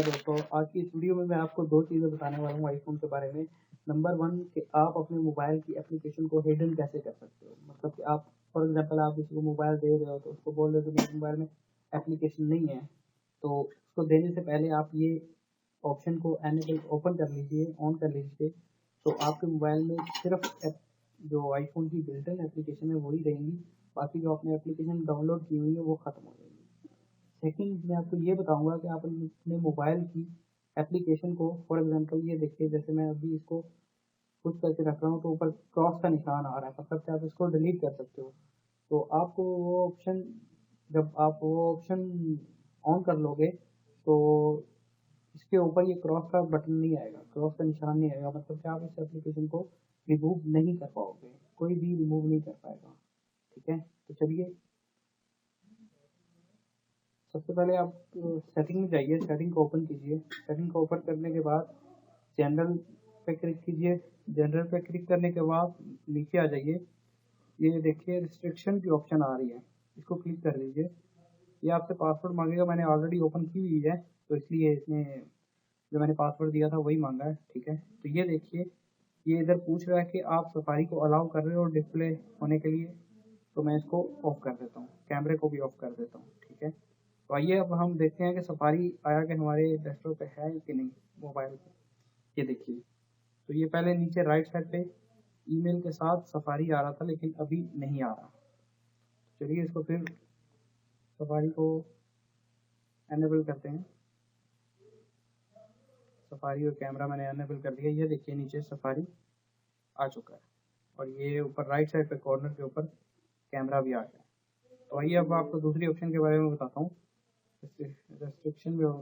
हाय दोस्तों, आज की इस वीडियो में मैं आपको दो चीज़ें बताने वाला हूँ आईफोन के बारे में। नंबर वन कि आप अपने मोबाइल की एप्लीकेशन को हिडन कैसे कर सकते हो। मतलब कि आप फॉर एग्जांपल आप किसी को मोबाइल दे रहे हो तो उसको बोल रहे हो कि मेरे मोबाइल में एप्लीकेशन नहीं है, तो उसको देने से पहले आप ये ऑप्शन को एनेबल ओपन कर लीजिए, ऑन कर लीजिए। तो आपके मोबाइल में सिर्फ जो आईफोन की बिल्ट इन एप्लीकेशन है वही रहेंगी, बाकी जो आपने एप्लीकेशन डाउनलोड की हुई है वो ख़त्म हो जाएगी। सेकंड मैं आपको ये बताऊंगा कि आप अपने मोबाइल की एप्लीकेशन को फॉर एग्जांपल ये देखिए, जैसे मैं अभी इसको पुश करके रख रहा हूँ तो ऊपर क्रॉस का निशान आ रहा है, मतलब कि आप इसको डिलीट कर सकते हो। तो आपको वो ऑप्शन, जब आप वो ऑप्शन ऑन कर लोगे तो इसके ऊपर ये क्रॉस का बटन नहीं आएगा, क्रॉस का निशान नहीं आएगा, मतलब कि आप इस एप्लीकेशन को रिमूव नहीं कर पाओगे, कोई भी रिमूव नहीं कर पाएगा। ठीक है, तो चलिए सबसे पहले आप सेटिंग में जाइए, सेटिंग को ओपन कीजिए। सेटिंग को ओपन करने के बाद जनरल पे क्लिक कीजिए। जनरल पे क्लिक करने के बाद नीचे आ जाइए, ये देखिए रिस्ट्रिक्शन की ऑप्शन आ रही है, इसको क्लिक कर लीजिए। ये आपसे पासवर्ड मांगेगा, मैंने ऑलरेडी ओपन की हुई है तो इसलिए इसमें जो मैंने पासवर्ड दिया था वही मांगा है। ठीक है, तो ये देखिए ये इधर पूछ रहा है कि आप सफारी को अलाउ कर रहे हो डिस्प्ले होने के लिए, तो मैं इसको ऑफ कर देता हूँ, कैमरे को भी ऑफ कर देता हूँ। ठीक है, तो आइए अब हम देखते हैं कि सफारी आया कि हमारे डेस्कटॉप पे है कि नहीं मोबाइल पे। ये देखिए, तो ये पहले नीचे राइट साइड पे ईमेल के साथ सफारी आ रहा था लेकिन अभी नहीं आ रहा। चलिए इसको फिर सफारी को एनेबल करते हैं। सफारी और कैमरा मैंने एनेबल कर दिया। ये देखिए नीचे सफारी आ चुका है और ये ऊपर राइट साइड पे कॉर्नर के ऊपर कैमरा भी आ गया। तो आइए अब आपको दूसरी ऑप्शन के बारे में बताता हूँ। रेस्ट्रिक्शन में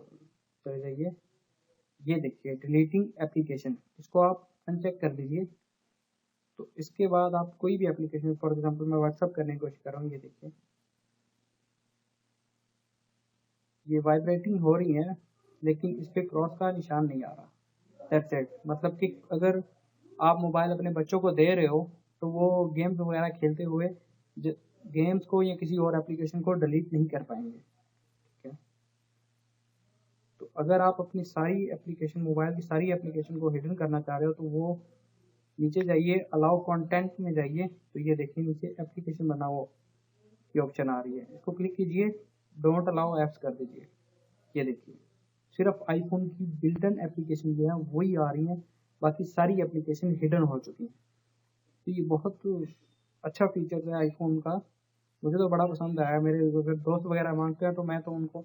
चले जाइए, ये देखिए डिलीटिंग एप्लीकेशन, इसको आप अनचेक कर दीजिए। तो इसके बाद आप कोई भी एप्लीकेशन, फॉर एग्जांपल मैं व्हाट्सअप करने की कोशिश कर रहा हूँ, ये देखिए ये वाइब्रेटिंग हो रही है लेकिन इस पर क्रॉस का निशान नहीं आ रहा। दैट्स इट, मतलब कि अगर आप मोबाइल अपने बच्चों को दे रहे हो तो वो गेम्स वगैरह खेलते हुए गेम्स को या किसी और एप्लीकेशन को डिलीट नहीं कर पाएंगे। ठीक है, तो अगर आप अपनी सारी एप्लीकेशन, मोबाइल की सारी एप्लीकेशन को हिडन करना चाह रहे हो तो वो नीचे जाइए, अलाउ कंटेंट में जाइए, तो ये देखिए नीचे एप्लीकेशन बनाओ की ऑप्शन आ रही है, इसको क्लिक कीजिए, डोंट अलाउ एप्स कर दीजिए। ये देखिए सिर्फ आईफोन की बिल्ट इन एप्लीकेशन जो है वही आ रही हैं, बाकी सारी एप्लीकेशन हिडन हो चुकी हैं। तो ये बहुत अच्छा फीचर है आईफोन का, मुझे तो बड़ा पसंद आया। मेरे अगर दोस्त वगैरह मांगते हैं तो मैं तो उनको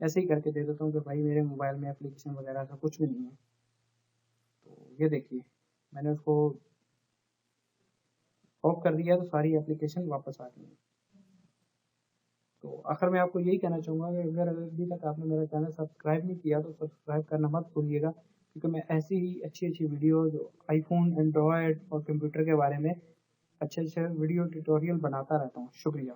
ऐसे ही करके दे देता हूँ कि भाई मेरे मोबाइल में एप्लीकेशन वगैरह ऐसा कुछ भी नहीं है। तो ये देखिए मैंने उसको ऑफ कर दिया तो सारी एप्लीकेशन वापस आ गई है। तो आखिर में आपको यही कहना चाहूँगा कि अगर अभी तक आपने मेरा चैनल सब्सक्राइब नहीं किया तो सब्सक्राइब करना मत भूलिएगा, क्योंकि मैं ऐसी ही अच्छी अच्छी वीडियो जो आईफोन, एंड्रॉयड और कंप्यूटर के बारे में अच्छे अच्छे वीडियो ट्यूटोरियल बनाता रहता हूँ। शुक्रिया।